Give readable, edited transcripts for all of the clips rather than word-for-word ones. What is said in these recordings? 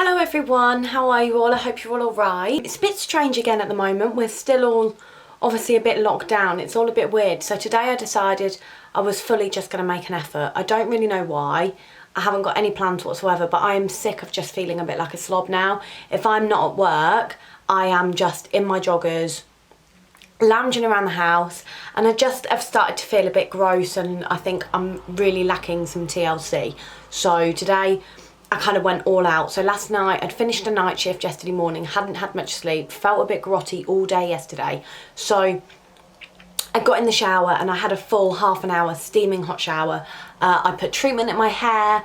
Hello everyone, how are you all? I hope you're all alright. It's a bit strange again at the moment. We're still all obviously a bit locked down. It's all a bit weird. So today I decided I was fully just going to make an effort. I don't really know why. I haven't got any plans whatsoever, but I am sick of just feeling a bit like a slob now. If I'm not at work, I am just in my joggers, lounging around the house, and I just have started to feel a bit gross, and I think I'm really lacking some TLC. So today I kind of went all out. So last night I'd finished a night shift yesterday morning, hadn't had much sleep, felt a bit grotty all day yesterday. So I got in the shower and I had a full half an hour steaming hot shower. I put treatment in my hair,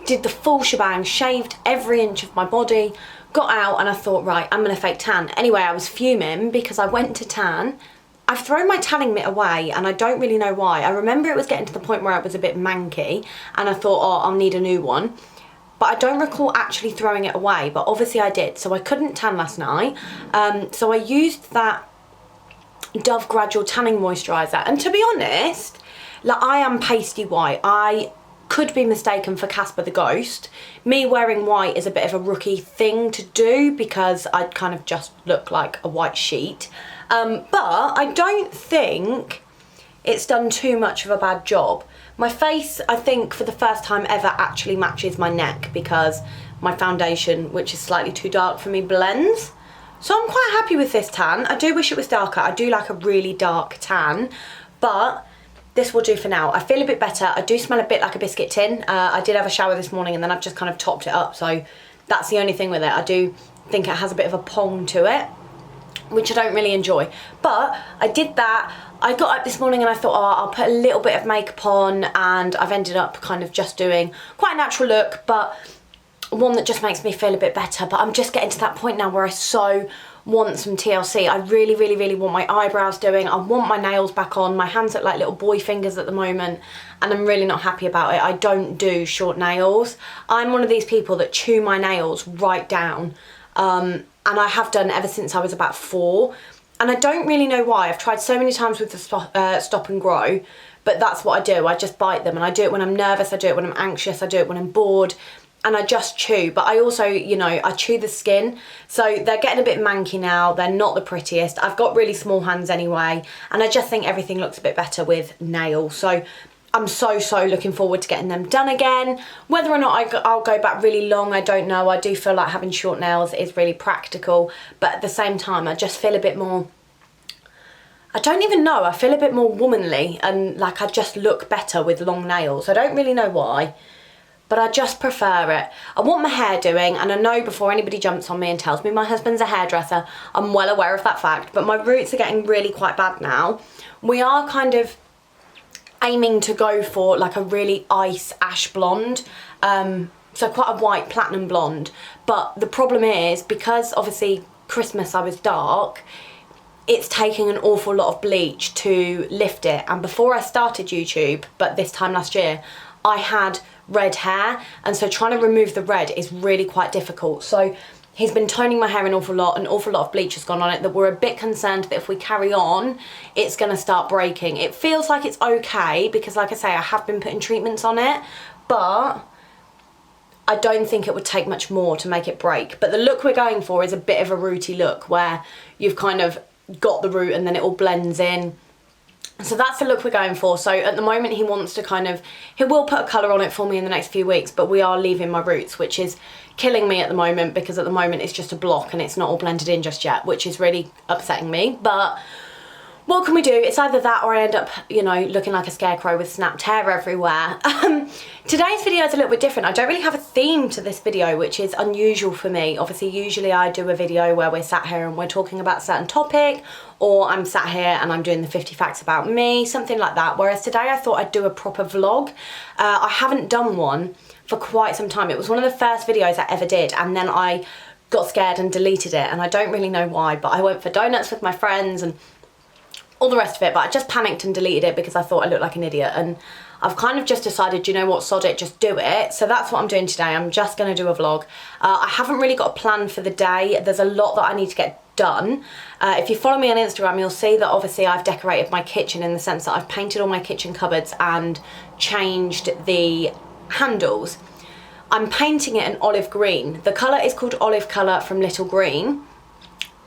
did the full shebang, shaved every inch of my body, got out, and I thought, right, I'm gonna fake tan. Anyway, I was fuming because I went to tan. I've thrown my tanning mitt away and I don't really know why. I remember it was getting to the point where it was a bit manky and I thought, oh, I'll need a new one. But I don't recall actually throwing it away, but obviously I did. So I couldn't tan last night. So I used that Dove Gradual Tanning Moisturiser. And to be honest, like, I am pasty white. I could be mistaken for Casper the Ghost. Me wearing white is a bit of a rookie thing to do because I kind of just look like a white sheet. But I don't think it's done too much of a bad job. My face, I think, for the first time ever actually matches my neck because my foundation, which is slightly too dark for me, blends. So I'm quite happy with this tan. I do wish it was darker. I do like a really dark tan, but this will do for now. I feel a bit better. I do smell a bit like a biscuit tin. I did have a shower this morning and then I've just kind of topped it up. So that's the only thing with it. I do think it has a bit of a pong to it, which I don't really enjoy. But I did that. I got up this morning and I thought, oh, I'll put a little bit of makeup on, and I've ended up kind of just doing quite a natural look, but one that just makes me feel a bit better. But I'm just getting to that point now where I so want some TLC. I really, really, really want my eyebrows doing. I want my nails back on. My hands look like little boy fingers at the moment, and I'm really not happy about it. I don't do short nails. I'm one of these people that chew my nails right down. And I have done ever since I was about 4. And I don't really know why. I've tried so many times with the stop and grow, but that's what I do. I just bite them, and I do it when I'm nervous, I do it when I'm anxious, I do it when I'm bored, and I just chew. But I also, you know, I chew the skin. So they're getting a bit manky now. They're not the prettiest. I've got really small hands anyway, and I just think everything looks a bit better with nails. So I'm so looking forward to getting them done again. Whether or not I'll go back really long, I don't know. I do feel like having short nails is really practical, but at the same time, I just feel a bit more, I don't even know, I feel a bit more womanly, and like I just look better with long nails. I don't really know why, but I just prefer it. I want my hair doing, and I know before anybody jumps on me and tells me my husband's a hairdresser, I'm well aware of that fact, but my roots are getting really quite bad now. We are kind of aiming to go for like a really ice ash blonde, so quite a white platinum blonde. But the problem is, because obviously Christmas I was dark, it's taking an awful lot of bleach to lift it. And before I started YouTube, but this time last year, I had red hair, and so trying to remove the red is really quite difficult. So he's been toning my hair an awful lot of bleach has gone on it, that we're a bit concerned that if we carry on, it's gonna start breaking. It feels like it's okay, because like I say, I have been putting treatments on it, but I don't think it would take much more to make it break. But the look we're going for is a bit of a rooty look, where you've kind of got the root and then it all blends in. So that's the look we're going for. So at the moment he wants to kind of, he will put a colour on it for me in the next few weeks, but we are leaving my roots, which is killing me at the moment, because at the moment it's just a block and it's not all blended in just yet, which is really upsetting me. But what can we do? It's either that or I end up, you know, looking like a scarecrow with snapped hair everywhere. Today's video is a little bit different. I don't really have a theme to this video, which is unusual for me. Obviously, usually I do a video where we're sat here and we're talking about a certain topic, or I'm sat here and I'm doing the 50 facts about me, something like that. Whereas today I thought I'd do a proper vlog. I haven't done one for quite some time. It was one of the first videos I ever did, and then I got scared and deleted it, and I don't really know why, but I went for donuts with my friends and all the rest of it, but I just panicked and deleted it because I thought I looked like an idiot. And I've kind of just decided, you know what, sod it, just do it. So that's what I'm doing today. I'm just going to do a vlog. I haven't really got a plan for the day. There's a lot that I need to get done. If you follow me on Instagram, you'll see that obviously I've decorated my kitchen, in the sense that I've painted all my kitchen cupboards and changed the handles. I'm painting it an olive green. The colour is called Olive Colour from Little Green.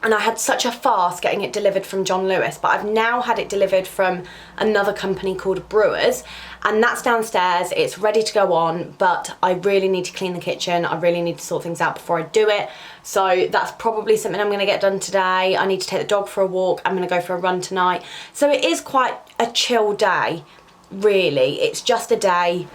And I had such a farce getting it delivered from John Lewis, but I've now had it delivered from another company called Brewers, and that's downstairs. It's ready to go on, but I really need to clean the kitchen. I really need to sort things out before I do it. So that's probably something I'm going to get done today. I need to take the dog for a walk. I'm going to go for a run tonight. So it is quite a chill day, really. It's just a day.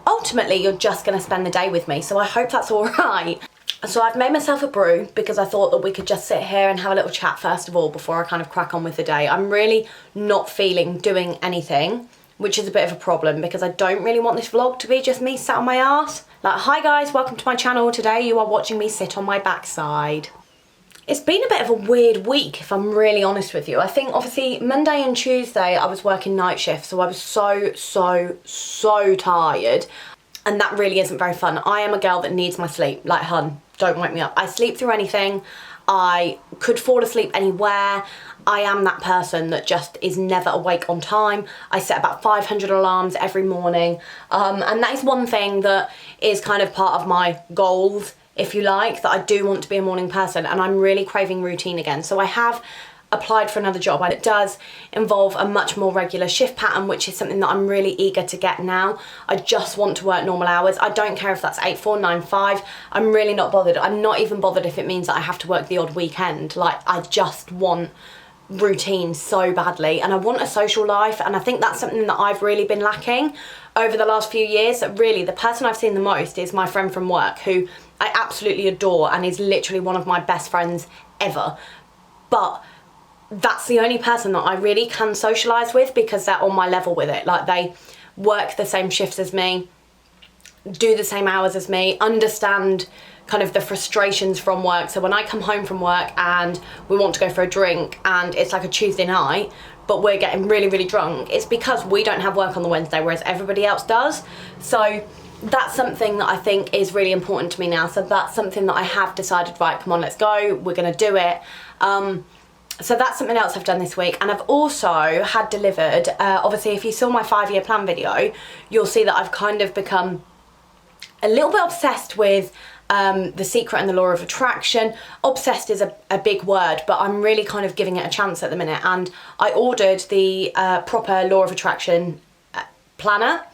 Ultimately, you're just going to spend the day with me, so I hope that's all right. So I've made myself a brew because I thought that we could just sit here and have a little chat first of all before I kind of crack on with the day. I'm really not feeling doing anything, which is a bit of a problem because I don't really want this vlog to be just me sat on my ass. Like, hi guys, welcome to my channel. Today you are watching me sit on my backside. It's been a bit of a weird week, if I'm really honest with you. I think obviously Monday and Tuesday I was working night shift, so I was so tired. And that really isn't very fun. I am a girl that needs my sleep. Like, hun, don't wake me up. I sleep through anything. I could fall asleep anywhere. I am that person that just is never awake on time. I set about 500 alarms every morning. And that is one thing that is kind of part of my goals, if you like, that I do want to be a morning person, and I'm really craving routine again. So I have applied for another job, and it does involve a much more regular shift pattern, which is something that I'm really eager to get now. I just want to work normal hours. I don't care if that's 8-4, 9-5. I'm really not bothered. I'm not even bothered if it means that I have to work the odd weekend. Like, I just want routine so badly, and I want a social life, and I think that's something that I've really been lacking over the last few years. That really, the person I've seen the most is my friend from work, who I absolutely adore and is literally one of my best friends ever. But that's the only person that I really can socialise with because they're on my level with it. Like, they work the same shifts as me, do the same hours as me, understand kind of the frustrations from work. So when I come home from work and we want to go for a drink and it's like a Tuesday night, but we're getting really drunk, it's because we don't have work on the Wednesday, whereas everybody else does. So that's something that I think is really important to me now. So that's something that I have decided, right, come on, let's go, we're gonna do it. So that's something else I've done this week. And I've also had delivered, obviously if you saw my 5-year plan video, you'll see that I've kind of become a little bit obsessed with The Secret and the Law of Attraction. Obsessed is a big word, but I'm really kind of giving it a chance at the minute. And I ordered the proper Law of Attraction planner.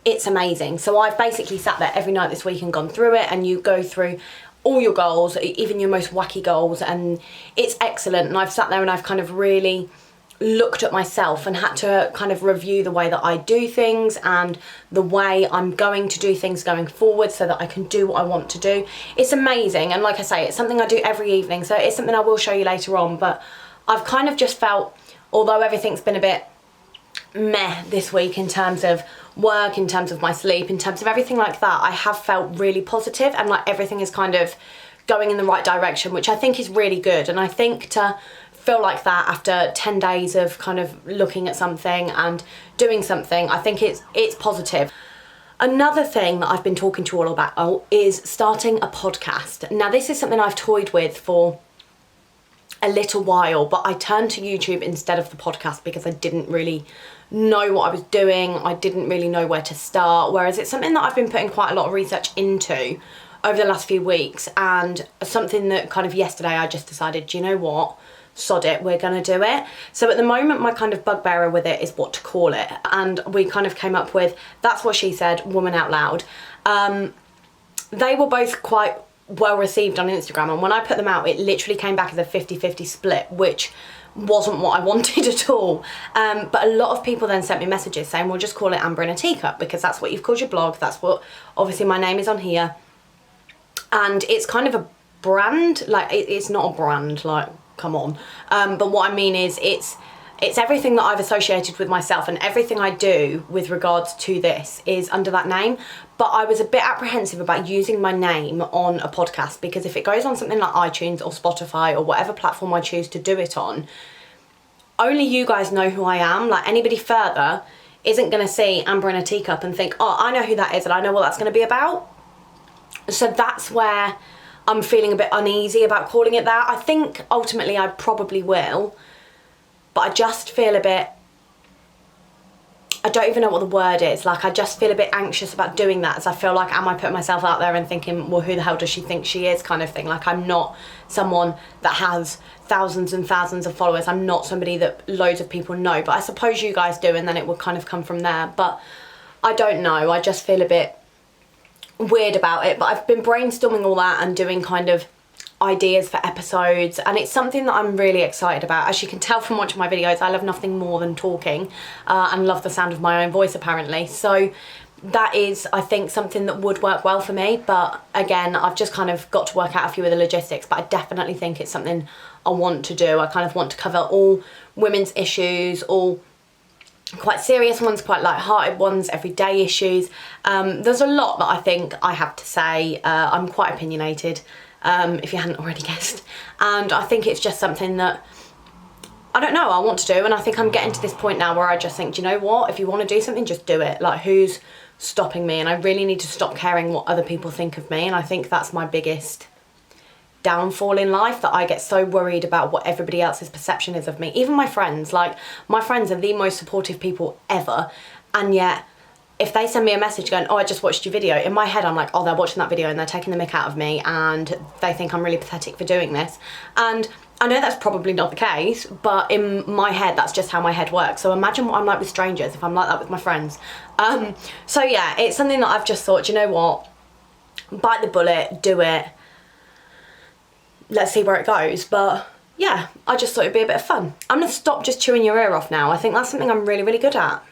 It's amazing. So I've basically sat there every night this week and gone through it, and you go through all your goals, even your most wacky goals, and it's excellent. And I've sat there and I've kind of really looked at myself and had to kind of review the way that I do things and the way I'm going to do things going forward so that I can do what I want to do. It's amazing, and like I say, it's something I do every evening, so it's something I will show you later on. But I've kind of just felt, although everything's been a bit meh this week in terms of work, in terms of my sleep, in terms of everything like that, I have felt really positive, and like everything is kind of going in the right direction, which I think is really good. And I think to feel like that after 10 days of kind of looking at something and doing something, I think it's positive. Another thing that I've been talking to you all about is starting a podcast. Now, this is something I've toyed with for a little while, but I turned to YouTube instead of the podcast because I didn't really know what I was doing. I didn't really know where to start, whereas it's something that I've been putting quite a lot of research into over the last few weeks, and something that kind of yesterday I just decided, do you know what, sod it, we're gonna do it. So at the moment my kind of bugbearer with it is what to call it, and we kind of came up with That's What She Said, Woman Out Loud. They were both quite well received on Instagram, and when I put them out it literally came back as a 50-50 split, which wasn't what I wanted at all. But a lot of people then sent me messages saying, well, just call it Amber in a Teacup, because that's what you've called your blog, that's what obviously my name is on here, and it's kind of a brand. Like, it's not a brand, like, come on. But what I mean is it's everything that I've associated with myself, and everything I do with regards to this is under that name. But I was a bit apprehensive about using my name on a podcast, because if it goes on something like iTunes or Spotify or whatever platform I choose to do it on, only you guys know who I am. Like, anybody further isn't going to see Amber in a Teacup and think, oh, I know who that is and I know what that's going to be about. So that's where I'm feeling a bit uneasy about calling it that. I think ultimately I probably will, but I just feel a bit I don't even know what the word is. Like, I just feel a bit anxious about doing that, as I feel like, am I putting myself out there and thinking, well, who the hell does she think she is, kind of thing. Like, I'm not someone that has thousands and thousands of followers. I'm not somebody that loads of people know, but I suppose you guys do, and then it would kind of come from there. But I don't know, I just feel a bit weird about it. But I've been brainstorming all that and doing kind of ideas for episodes, and it's something that I'm really excited about. As you can tell from watching my videos, I love nothing more than talking, and love the sound of my own voice, apparently. So that is, I think, something that would work well for me. But again, I've just kind of got to work out a few of the logistics, but I definitely think it's something I want to do. I kind of want to cover all women's issues, all quite serious ones, quite light-hearted ones, everyday issues. There's a lot that I think I have to say. I'm quite opinionated, if you hadn't already guessed, and I think it's just something that, I don't know, I want to do. And I think I'm getting to this point now where I just think, do you know what, if you want to do something, just do it. Like, who's stopping me? And I really need to stop caring what other people think of me, and I think that's my biggest downfall in life, that I get so worried about what everybody else's perception is of me. Even my friends, like, my friends are the most supportive people ever, and yet if they send me a message going, oh, I just watched your video, in my head I'm like, oh, they're watching that video and they're taking the mick out of me, and they think I'm really pathetic for doing this. And I know that's probably not the case, but in my head, that's just how my head works. So imagine what I'm like with strangers if I'm like that with my friends. So yeah, it's something that I've just thought, you know what, bite the bullet, do it, let's see where it goes. But yeah, I just thought it'd be a bit of fun. I'm gonna stop just chewing your ear off now. I think that's something I'm really, really good at.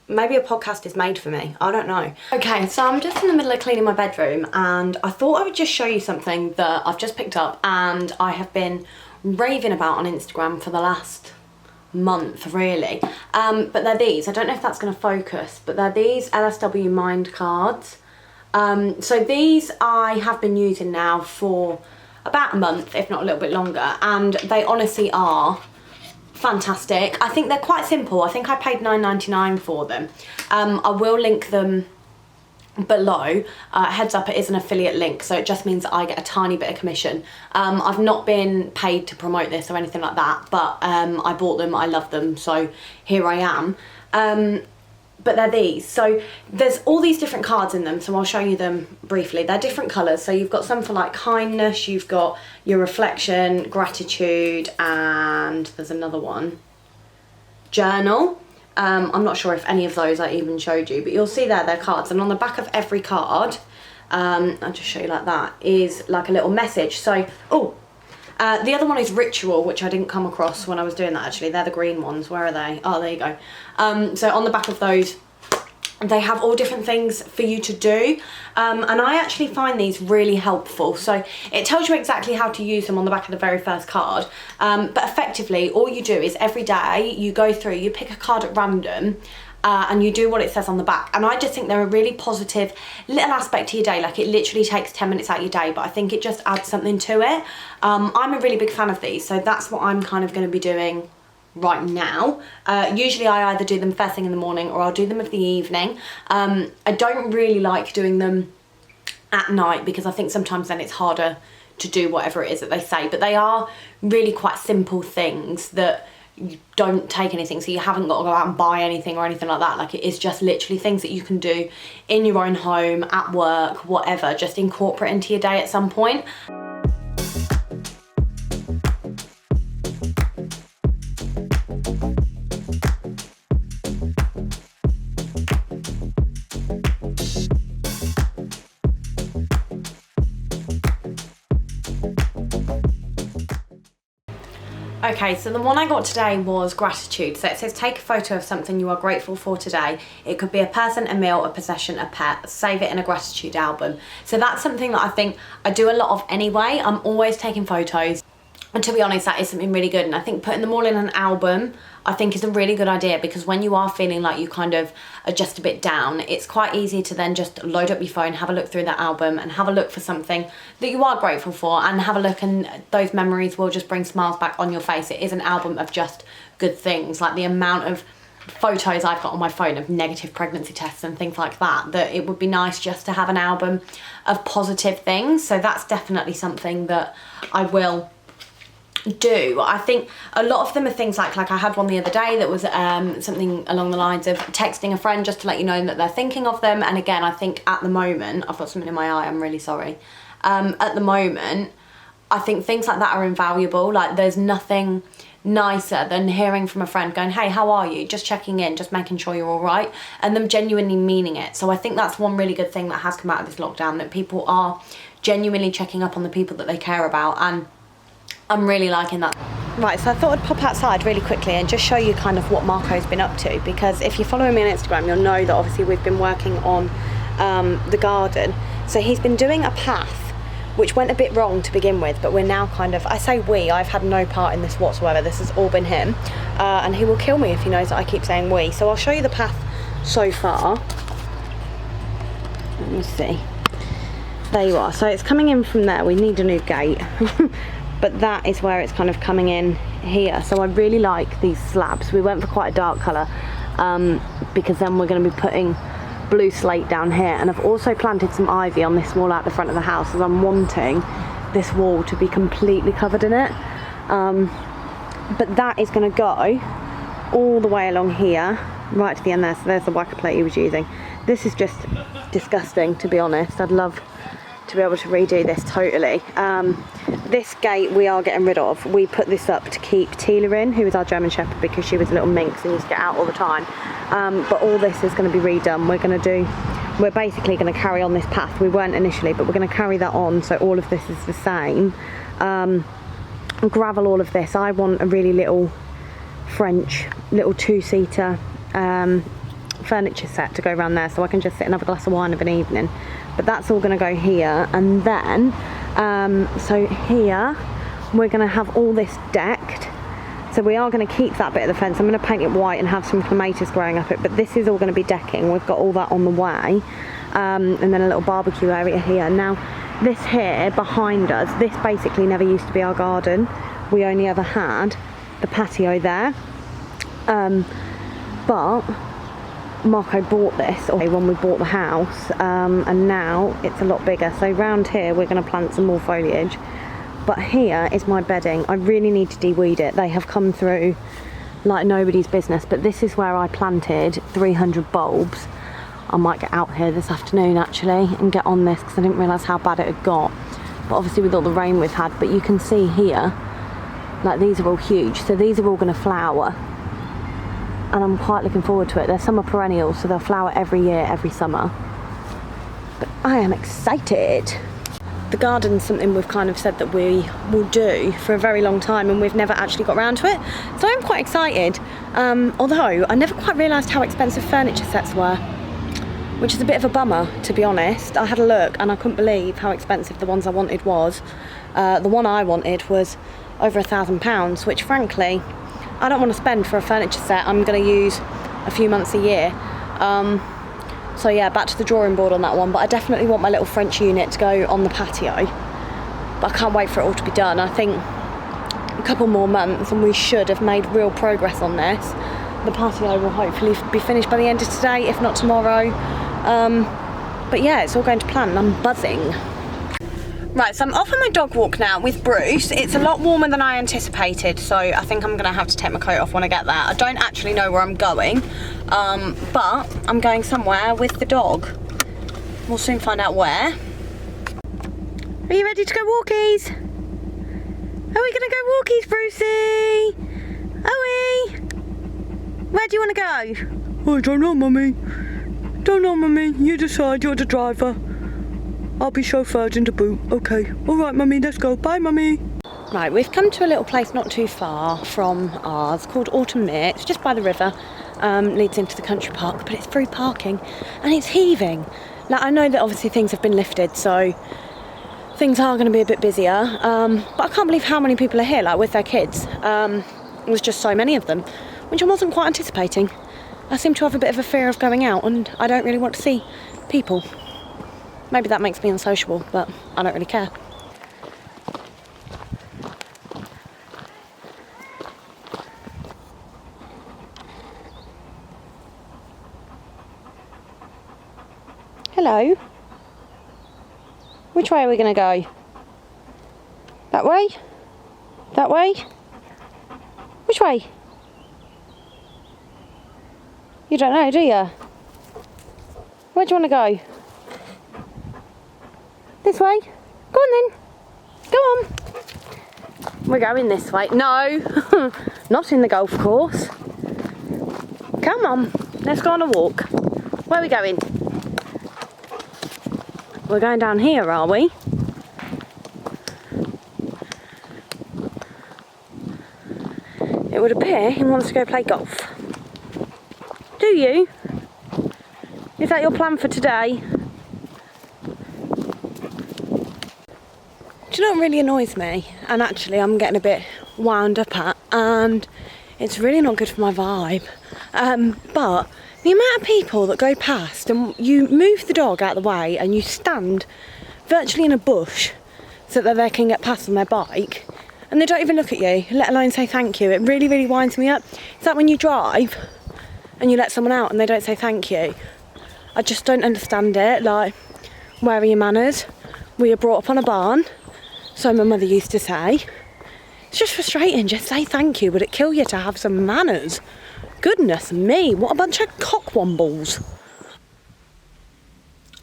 Maybe a podcast is made for me, I don't know. Okay, so I'm just in the middle of cleaning my bedroom, and I thought I would just show you something that I've just picked up and I have been raving about on Instagram for the last month, really. But they're these, I don't know if that's gonna focus, but they're these LSW Mind cards. So these I have been using now for about a month, if not a little bit longer, and they honestly are fantastic. I think they're quite simple. I think I paid $9.99 for them. I will link them below. Heads up, it is an affiliate link, so it just means that I get a tiny bit of commission. I've not been paid to promote this or anything like that, but I bought them, I love them, so here I am. But they're these. So there's all these different cards in them, so I'll show you them briefly. They're different colours, so you've got some for like kindness, you've got your reflection, gratitude, and there's another one, journal. I'm not sure if any of those I even showed you, but you'll see there, they're cards, and on the back of every card, I'll just show you like that, is like a little message. So, the other one is ritual, which I didn't come across when I was doing that, actually. They're the green ones. Where are they? Oh, there you go. So on the back of those, they have all different things for you to do. And I actually find these really helpful. So it tells you exactly how to use them on the back of the very first card. But effectively, all you do is every day you go through, you pick a card at random, and you do what it says on the back. And I just think they're a really positive little aspect to your day. Like, it literally takes 10 minutes out of your day, but I think it just adds something to it. I'm a really big fan of these, so that's what I'm kind of going to be doing right now. Usually I either do them first thing in the morning or I'll do them of the evening. I don't really like doing them at night because I think sometimes then it's harder to do whatever it is that they say, but they are really quite simple things that you don't take anything, so you haven't got to go out and buy anything or anything like that. Like, it is just literally things that you can do in your own home, at work, whatever, just incorporate into your day at some point. Okay, so the one I got today was gratitude. So it says, take a photo of something you are grateful for today. It could be a person, a meal, a possession, a pet. Save it in a gratitude album. So that's something that I think I do a lot of anyway. I'm always taking photos. And to be honest, that is something really good. And I think putting them all in an album, I think is a really good idea, because when you are feeling like you kind of are just a bit down, it's quite easy to then just load up your phone, have a look through that album and have a look for something that you are grateful for, and have a look, and those memories will just bring smiles back on your face. It is an album of just good things. Like, the amount of photos I've got on my phone of negative pregnancy tests and things like that, that it would be nice just to have an album of positive things. So that's definitely something that I will do. I think a lot of them are things like I had one the other day that was something along the lines of texting a friend just to let you know that they're thinking of them. And again, I think at the moment, I've got something in my eye, I'm really sorry. At the moment, I think things like that are invaluable. Like, there's nothing nicer than hearing from a friend going, hey, how are you? Just checking in, just making sure you're all right, and them genuinely meaning it. So I think that's one really good thing that has come out of this lockdown, that people are genuinely checking up on the people that they care about, and I'm really liking that. Right, so I thought I'd pop outside really quickly and just show you kind of what Marco's been up to, because if you're following me on Instagram, you'll know that obviously we've been working on the garden. So he's been doing a path which went a bit wrong to begin with, but we're now kind of, I say we, I've had no part in this whatsoever, this has all been him, and he will kill me if he knows that I keep saying we. So I'll show you the path so far. Let me see. There you are. So it's coming in from there. We need a new gate. But that is where it's kind of coming in here. So I really like these slabs. We went for quite a dark colour because then we're going to be putting blue slate down here, and I've also planted some ivy on this wall out the front of the house, as I'm wanting this wall to be completely covered in it. But that is going to go all the way along here, right to the end there. So there's the whacker plate he was using. This is just disgusting, to be honest. I'd love to be able to redo this totally. This gate we are getting rid of. We put this up to keep Tila in, who is our German Shepherd, because she was a little minx and used to get out all the time. But all this is going to be redone. We're basically going to carry on this path. We weren't initially, but we're going to carry that on, so all of this is the same. Gravel all of this. I want a really little French, little two-seater furniture set to go around there, so I can just sit and have a glass of wine of an evening. But that's all going to go here, and then so here we're going to have all this decked. So we are going to keep that bit of the fence. I'm going to paint it white and have some clematis growing up it, but this is all going to be decking. We've got all that on the way, and then a little barbecue area here. Now this here behind us, this basically never used to be our garden. We only ever had the patio there, but Marco bought this when we bought the house, and now it's a lot bigger. So round here we're going to plant some more foliage, but here is my bedding. I really need to de-weed it. They have come through like nobody's business, but this is where I planted 300 bulbs. I might get out here this afternoon actually and get on this, because I didn't realise how bad it had got, but obviously with all the rain we've had. But you can see here, like, these are all huge, so these are all going to flower, and I'm quite looking forward to it. They're summer perennials, so they'll flower every year, every summer. But I am excited. The garden's something we've kind of said that we will do for a very long time, and we've never actually got around to it. So I'm quite excited, although I never quite realised how expensive furniture sets were, which is a bit of a bummer, to be honest. I had a look and I couldn't believe how expensive the ones I wanted was. The one I wanted was over £1,000, which frankly, I don't want to spend for a furniture set I'm going to use a few months a year. So yeah, back to the drawing board on that one, but I definitely want my little French unit to go on the patio. But I can't wait for it all to be done. I think a couple more months and we should have made real progress on this. The patio will hopefully be finished by the end of today, if not tomorrow. But yeah, it's all going to plan and I'm buzzing. Right, so I'm off on my dog walk now with Bruce. It's a lot warmer than I anticipated, so I think I'm going to have to take my coat off when I get there. I don't actually know where I'm going, but I'm going somewhere with the dog. We'll soon find out where. Are you ready to go walkies? Are we going to go walkies, Brucey? Are we? Where do you want to go? I don't know, Mummy. Don't know, Mummy. You decide, you're the driver. I'll be chauffeured in the boot. Okay. All right, Mummy, let's go. Bye, Mummy. Right, we've come to a little place not too far from ours called Autumn Mere. It's just by the river, leads into the country park, but it's free parking and it's heaving. Now, I know that obviously things have been lifted, so things are going to be a bit busier, but I can't believe how many people are here, like with their kids. There's just so many of them, which I wasn't quite anticipating. I seem to have a bit of a fear of going out and I don't really want to see people. Maybe that makes me unsociable, but I don't really care. Hello. Which way are we going to go? That way? That way? Which way? You don't know, do you? Where do you want to go? This way? Go on then. Go on. We're going this way. No, not in the golf course. Come on, let's go on a walk. Where are we going? We're going down here, are we? It would appear he wants to go play golf. Do you? Is that your plan for today? Do you know what really annoys me? And actually I'm getting a bit wound up at, and it's really not good for my vibe. But the amount of people that go past and you move the dog out of the way and you stand virtually in a bush so that they can get past on their bike, and they don't even look at you, let alone say thank you. It really, really winds me up. It's like when you drive and you let someone out and they don't say thank you. I just don't understand it. Like, where are your manners? We were brought up on a barn, so my mother used to say. It's just frustrating. Just say thank you. Would it kill you to have some manners? Goodness me, what a bunch of cockwombles.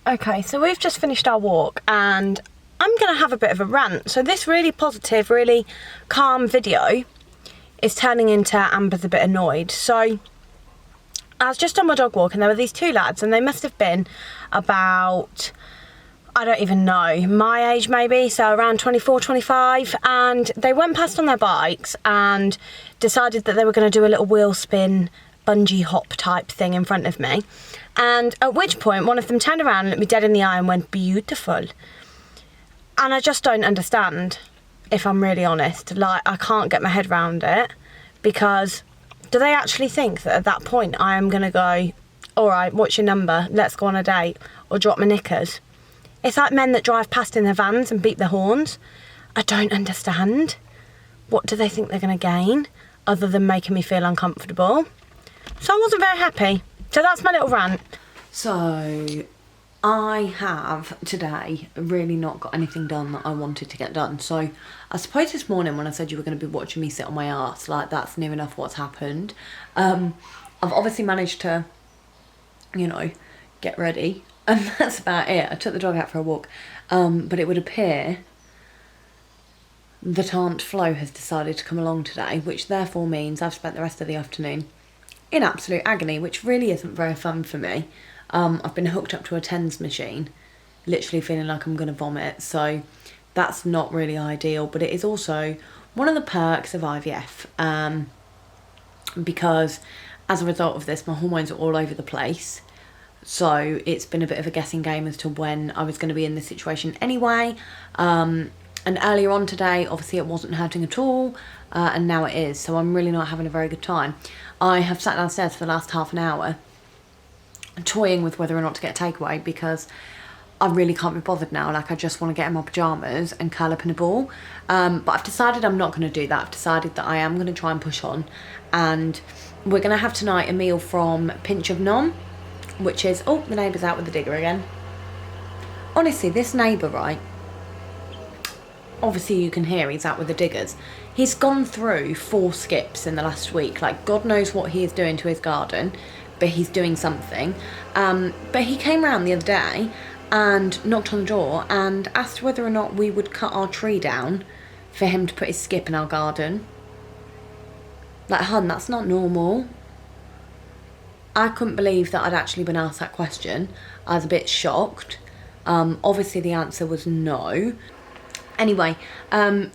Okay, so we've just finished our walk and I'm going to have a bit of a rant. So this really positive, really calm video is turning into Amber's a bit annoyed. So I was just on my dog walk and there were these two lads, and they must have been about, I don't even know, my age maybe, so around 24, 25, and they went past on their bikes and decided that they were going to do a little wheel spin bungee hop type thing in front of me, and at which point one of them turned around and looked me dead in the eye and went, beautiful. And I just don't understand, if I'm really honest. Like, I can't get my head around it, because do they actually think that at that point I am going to go, all right, what's your number, let's go on a date, or drop my knickers? It's like men that drive past in their vans and beat their horns. I don't understand. What do they think they're going to gain other than making me feel uncomfortable? So I wasn't very happy. So that's my little rant. So I have today really not got anything done that I wanted to get done. So I suppose this morning when I said you were going to be watching me sit on my arse, like, that's near enough what's happened. I've obviously managed to, you know, get ready. And that's about it. I took the dog out for a walk, but it would appear that Aunt Flo has decided to come along today, which therefore means I've spent the rest of the afternoon in absolute agony, which really isn't very fun for me. I've been hooked up to a TENS machine, literally feeling like I'm going to vomit, so that's not really ideal, but it is also one of the perks of IVF, because as a result of this, my hormones are all over the place. So it's been a bit of a guessing game as to when I was going to be in this situation anyway. And earlier on today, obviously it wasn't hurting at all, and now it is. So I'm really not having a very good time. I have sat downstairs for the last half an hour toying with whether or not to get a takeaway, because I really can't be bothered now. Like, I just want to get in my pyjamas and curl up in a ball. But I've decided I'm not going to do that. I've decided that I am going to try and push on. And we're going to have tonight a meal from Pinch of Nom, which is, oh, the neighbour's out with the digger again. Honestly, this neighbour, right, obviously you can hear he's out with the diggers. He's gone through 4 skips in the last week. Like, God knows what he is doing to his garden, but he's doing something. But he came round the other day and knocked on the door and asked whether or not we would cut our tree down for him to put his skip in our garden. Like, hun, that's not normal. I couldn't believe that I'd actually been asked that question. I was a bit shocked. Obviously the answer was no. Anyway,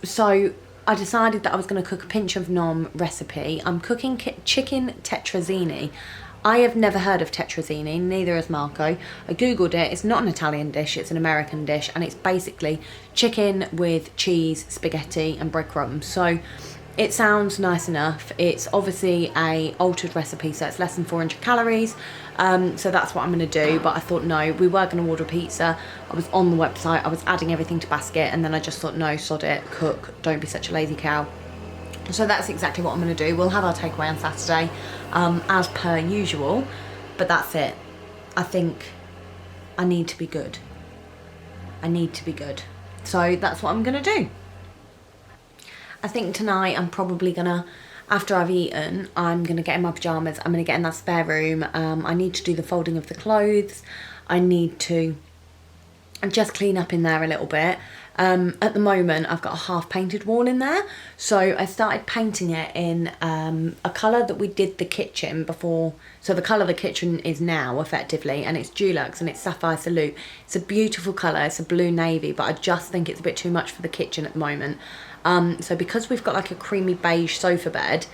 so I decided that I was going to cook a Pinch of Nom recipe. I'm cooking chicken tetrazzini. I have never heard of tetrazzini, neither has Marco. I googled it. It's not an Italian dish, it's an American dish, and it's basically chicken with cheese, spaghetti and breadcrumbs. So it sounds nice enough. It's obviously a altered recipe, so it's less than 400 calories. So that's what I'm going to do. But I thought, no, we were going to order pizza. I was on the website, I was adding everything to basket, and then I just thought, no, sod it, cook, don't be such a lazy cow. So that's exactly what I'm going to do. We'll have our takeaway on Saturday, as per usual. But that's it. I think I need to be good. I need to be good. So that's what I'm going to do. I think tonight I'm probably gonna, after I've eaten, I'm gonna get in my pyjamas. I'm gonna get in that spare room. I need to do the folding of the clothes. I need to just clean up in there a little bit. At the moment I've got a half painted wall in there, so I started painting it in a colour that we did the kitchen before. So the colour the kitchen is now effectively, and it's Dulux and it's Sapphire Salute. It's a beautiful colour, it's a blue navy, but I just think it's a bit too much for the kitchen at the moment. So because we've got like a creamy beige sofa bed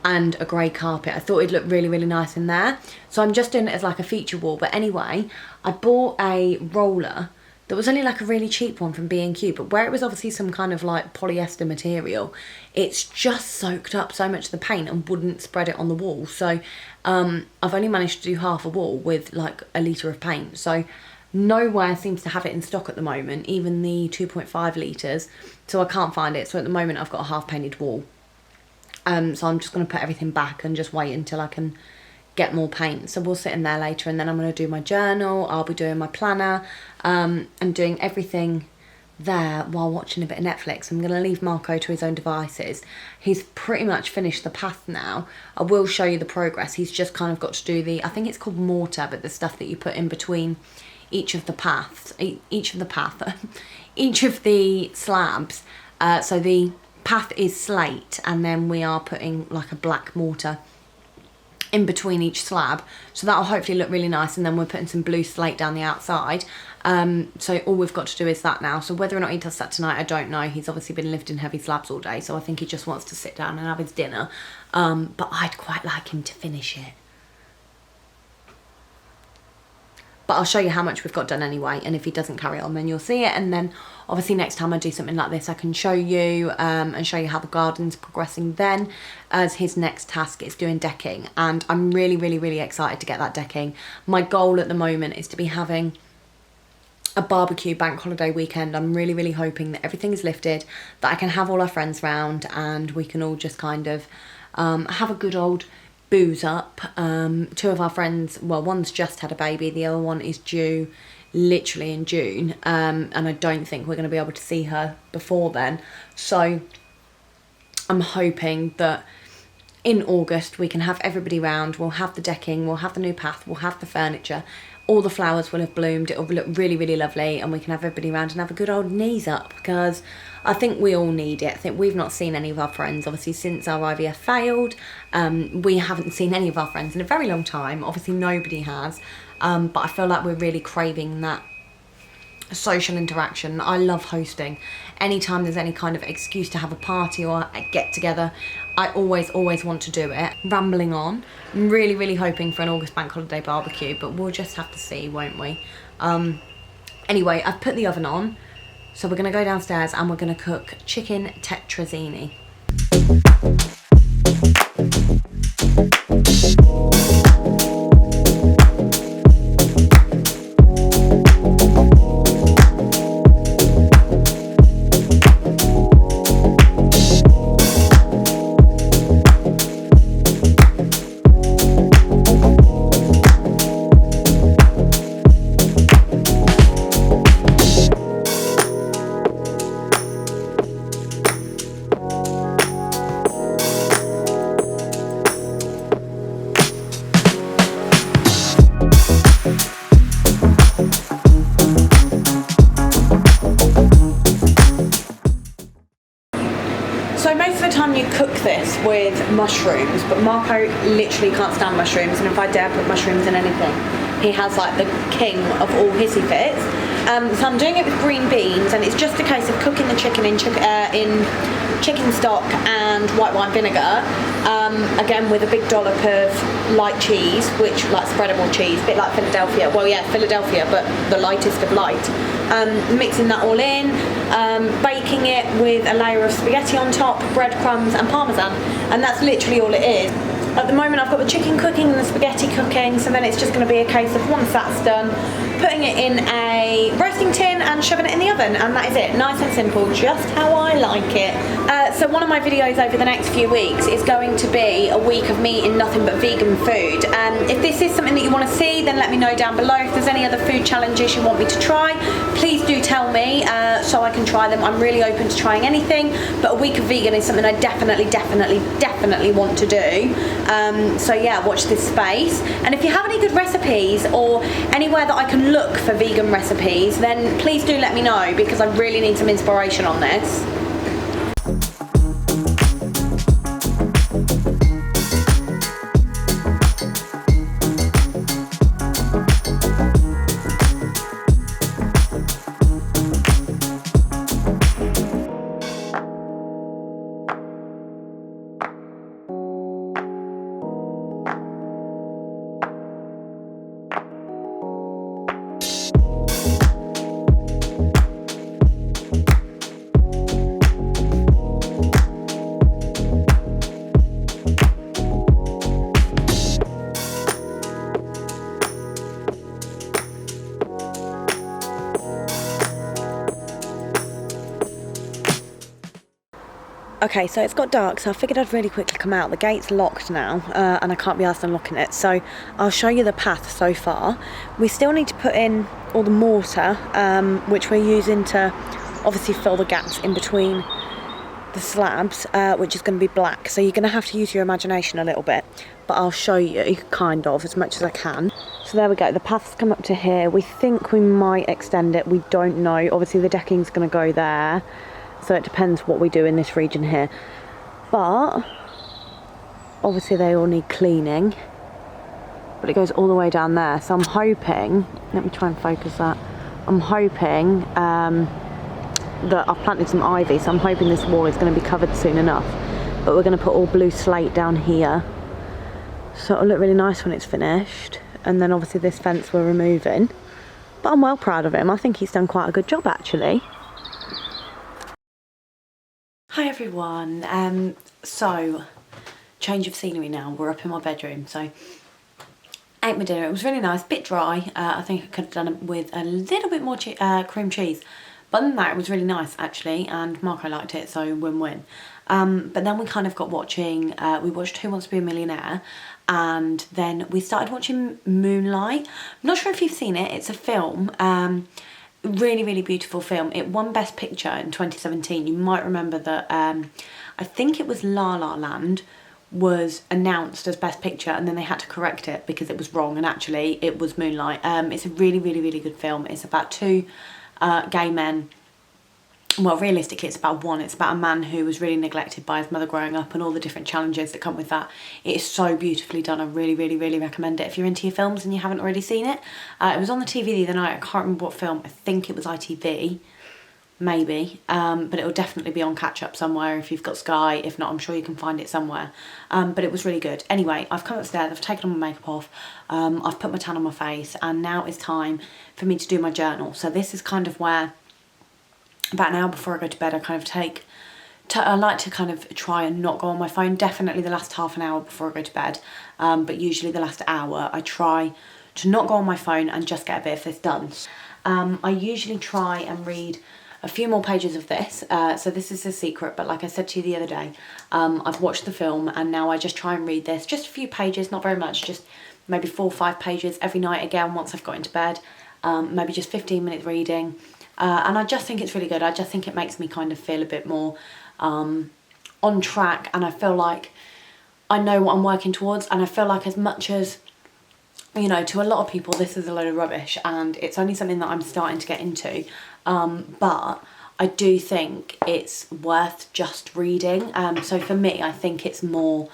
and a grey carpet, I thought it'd look really, really nice in there. So I'm just doing it as like a feature wall. But anyway, I bought a roller that was only like a really cheap one from B&Q, but where it was obviously some kind of like polyester material, it's just soaked up so much of the paint and wouldn't spread it on the wall. So I've only managed to do half a wall with like a litre of paint. So nowhere seems to have it in stock at the moment, even the 2.5 litres. So I can't find it. So at the moment I've got a half painted wall. So I'm just going to put everything back and just wait until I can get more paint. So we'll sit in there later, and then I'm going to do my journal. I'll be doing my planner and doing everything there while watching a bit of Netflix. I'm going to leave Marco to his own devices. He's pretty much finished the path now. I will show you the progress. He's just kind of got to do the, I think it's called mortar, but the stuff that you put in between each of the paths, each of the slabs. So the path is slate, and then we are putting like a black mortar in between each slab, so that'll hopefully look really nice. And then we're putting some blue slate down the outside. So all we've got to do is that now. So whether or not he does that tonight, I don't know. He's obviously been lifting heavy slabs all day, so I think he just wants to sit down and have his dinner. But I'd quite like him to finish it. But I'll show you how much we've got done anyway, and if he doesn't carry on, then you'll see it. And then obviously next time I do something like this, I can show you and show you how the garden's progressing then, as his next task is doing decking. And I'm really, really, really excited to get that decking. My goal at the moment is to be having a barbecue bank holiday weekend. I'm really, really hoping that everything is lifted, that I can have all our friends round and we can all just kind of have a good old booze up. Two of our friends, well, one's just had a baby, the other one is due literally in June, and I don't think we're going to be able to see her before then. So I'm hoping that in August we can have everybody round. We'll have the decking, we'll have the new path, we'll have the furniture, all the flowers will have bloomed, it'll look really, really lovely, and we can have everybody round and have a good old knees up, because I think we all need it. I think we've not seen any of our friends, obviously, since our IVF failed. We haven't seen any of our friends in a very long time. Obviously, nobody has. But I feel like we're really craving that social interaction. I love hosting. Anytime there's any kind of excuse to have a party or a get-together, I always want to do it. Rambling on. I'm really, really hoping for an August bank holiday barbecue, but we'll just have to see, won't we? Anyway, I've put the oven on. So we're going to go downstairs and we're going to cook chicken tetrazzini. So most of the time you cook this with mushrooms, but Marco literally can't stand mushrooms, and if I dare put mushrooms in anything, he has like the king of all hissy fits. So I'm doing it with green beans, and it's just a case of cooking the chicken in chicken stock and white wine vinegar, again with a big dollop of light cheese, which like spreadable cheese, a bit like Philadelphia. Well, yeah, Philadelphia, but the lightest of light. Mixing that all in, baking it with a layer of spaghetti on top, breadcrumbs and parmesan, and that's literally all it is. At the moment I've got the chicken cooking and the spaghetti cooking, so then it's just going to be a case of once that's done, putting it in a roasting tin and shoving it in the oven, and that is it. Nice and simple, just how I like it. So one of my videos over the next few weeks is going to be a week of me eating nothing but vegan food, and if this is something that you want to see, then let me know down below. If there's any other food challenges you want me to try, please do tell me so I can try them. I'm really open to trying anything, but a week of vegan is something I definitely want to do. So yeah, watch this space. And if you have any good recipes or anywhere that I can look for vegan recipes, then please do let me know, because I really need some inspiration on this. Okay, so it's got dark, so I figured I'd really quickly come out. The gate's locked now, and I can't be asked unlocking it, so I'll show you the path so far. We still need to put in all the mortar, which we're using to obviously fill the gaps in between the slabs, which is going to be black, so you're going to have to use your imagination a little bit, but I'll show you, kind of, as much as I can. So there we go, the path's come up to here. We think we might extend it, we don't know. Obviously the decking's going to go there, so it depends what we do in this region here, but obviously they all need cleaning, but it goes all the way down there, so I'm hoping, let me try and focus that, I'm hoping that I've planted some ivy, so I'm hoping this wall is going to be covered soon enough, but we're going to put all blue slate down here, so it'll look really nice when it's finished. And then obviously this fence we're removing, but I'm well proud of him. I think he's done quite a good job actually. Hi everyone, so change of scenery now. We're up in my bedroom, so ate my dinner. It was really nice, bit dry. I think I could have done it with a little bit more cream cheese, but other than that it was really nice actually, and Marco liked it, so win-win. But then we kind of got watching, we watched Who Wants to Be a Millionaire, and then we started watching Moonlight. I'm not sure if you've seen it, it's a film. Really beautiful film. It won Best Picture in 2017. You might remember that I think it was La La Land was announced as Best Picture, and then they had to correct it because it was wrong, and actually it was Moonlight. It's a really good film. It's about two gay men. Well, realistically it's about one. It's about a man who was really neglected by his mother growing up and all the different challenges that come with that. It is so beautifully done. I really recommend it if you're into your films and you haven't already seen it. It was on the TV the other night. I can't remember what film. I think it was ITV, maybe, but it will definitely be on catch up somewhere if you've got Sky. If not, I'm sure you can find it somewhere, but it was really good. Anyway, I've come upstairs, I've taken all my makeup off, I've put my tan on my face, and now it's time for me to do my journal. So this is kind of where, about an hour before I go to bed, I kind of I like to kind of try and not go on my phone. Definitely the last half an hour before I go to bed, but usually the last hour I try to not go on my phone and just get a bit of this done. I usually try and read a few more pages of this, so this is a secret, but like I said to you the other day, I've watched the film and now I just try and read this, just a few pages, not very much, just maybe 4 or 5 pages every night again once I've got into bed, maybe just 15 minutes reading. And I just think it's really good. I just think it makes me kind of feel a bit more on track, and I feel like I know what I'm working towards, and I feel like, as much as, you know, to a lot of people this is a load of rubbish and it's only something that I'm starting to get into, but I do think it's worth just reading. So for me, I think it's more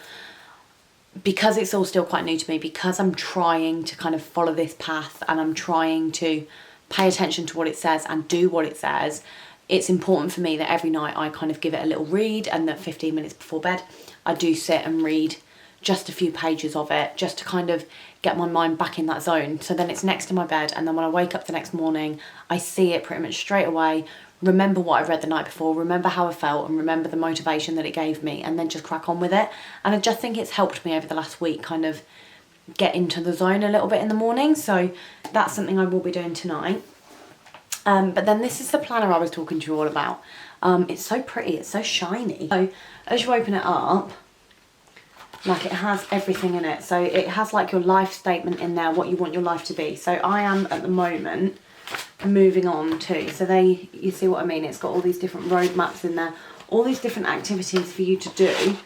because it's all still quite new to me, because I'm trying to kind of follow this path and I'm trying to pay attention to what it says and do what it says. It's important for me that every night I kind of give it a little read, and that 15 minutes before bed I do sit and read just a few pages of it, just to kind of get my mind back in that zone. So then it's next to my bed, and then when I wake up the next morning I see it pretty much straight away, remember what I read the night before, remember how I felt, and remember the motivation that it gave me, and then just crack on with it. And I just think it's helped me over the last week kind of get into the zone a little bit in the morning. So that's something I will be doing tonight. But then this is the planner I was talking to you all about. It's so pretty, it's so shiny. So as you open it up, like it has everything in it. So it has like your life statement in there, what you want your life to be. So I am at the moment moving on to, so you see what I mean? It's got all these different roadmaps in there, all these different activities for you to do.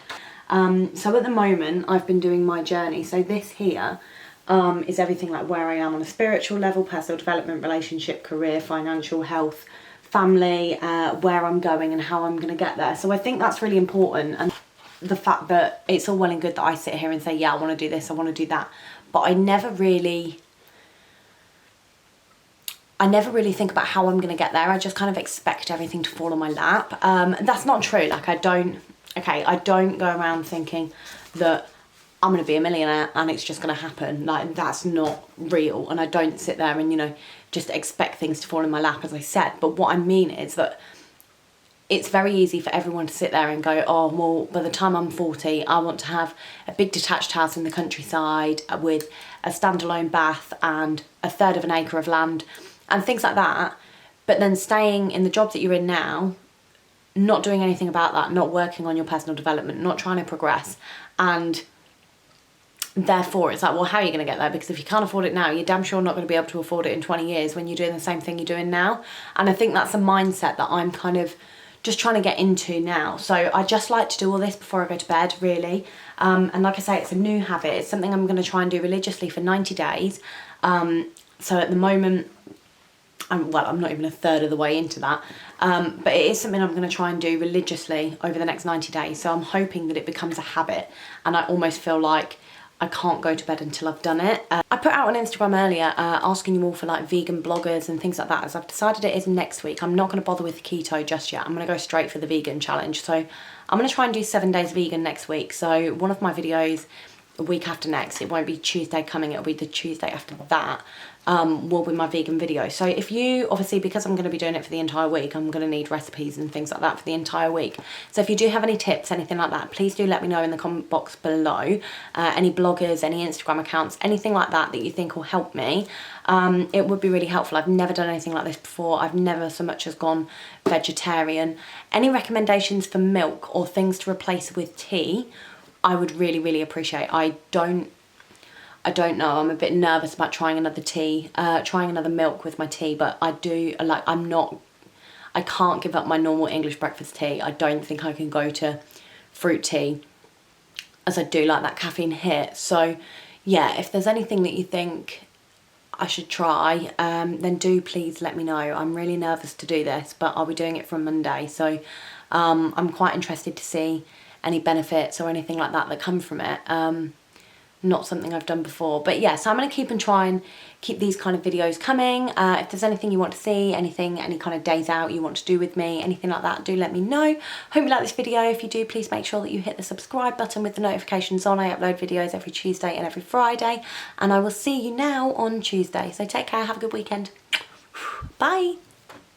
So at the moment I've been doing my journey. So this here is everything like where I am on a spiritual level, personal development, relationship, career, financial, health, family, where I'm going and how I'm going to get there. So I think that's really important. And the fact that it's all well and good that I sit here and say, yeah, I want to do this, I want to do that. But I never really think about how I'm going to get there. I just kind of expect everything to fall on my lap. That's not true. Like I don't go around thinking that I'm going to be a millionaire and it's just going to happen. Like that's not real. And I don't sit there and, you know, just expect things to fall in my lap, as I said. But what I mean is that it's very easy for everyone to sit there and go, oh, well, by the time I'm 40, I want to have a big detached house in the countryside with a standalone bath and 1/3 of an acre of land and things like that. But then staying in the job that you're in now, not doing anything about that, not working on your personal development, not trying to progress. And therefore it's like, well, how are you going to get there? Because if you can't afford it now, you're damn sure not going to be able to afford it in 20 years when you're doing the same thing you're doing now. And I think that's a mindset that I'm kind of just trying to get into now. So I just like to do all this before I go to bed, really. And like I say, it's a new habit. It's something I'm going to try and do religiously for 90 days. So at the moment, I'm not even 1/3 of the way into that. But it is something I'm going to try and do religiously over the next 90 days. So I'm hoping that it becomes a habit. And I almost feel like I can't go to bed until I've done it. I put out on Instagram earlier asking you all for like vegan bloggers and things like that, as I've decided it is next week. I'm not going to bother with keto just yet. I'm going to go straight for the vegan challenge. So I'm going to try and do 7 days vegan next week. So one of my videos the week after next, it won't be Tuesday coming, it'll be the Tuesday after that, will be my vegan video. So if you, obviously because I'm going to be doing it for the entire week, I'm going to need recipes and things like that for the entire week. So if you do have any tips, anything like that, please do let me know in the comment box below. Any bloggers, any Instagram accounts, anything like that that you think will help me. It would be really helpful. I've never done anything like this before. I've never so much as gone vegetarian. Any recommendations for milk or things to replace with tea, I would really, really appreciate. I don't know. I'm a bit nervous about trying another tea, trying another milk with my tea, but I do, like, I can't give up my normal English breakfast tea. I don't think I can go to fruit tea, as I do like that caffeine hit. So yeah, if there's anything that you think I should try, then do please let me know. I'm really nervous to do this, but I'll be doing it from Monday. So I'm quite interested to see any benefits or anything like that that come from it. Not something I've done before, but yeah, so I'm going to keep and try and keep these kind of videos coming. If there's anything you want to see, any kind of days out you want to do with me, anything like that, do let me know. Hope you like this video. If you do, please make sure that you hit the subscribe button with the notifications on. I upload videos every Tuesday and every Friday, and I will see you now on Tuesday. So take care, have a good weekend. Bye.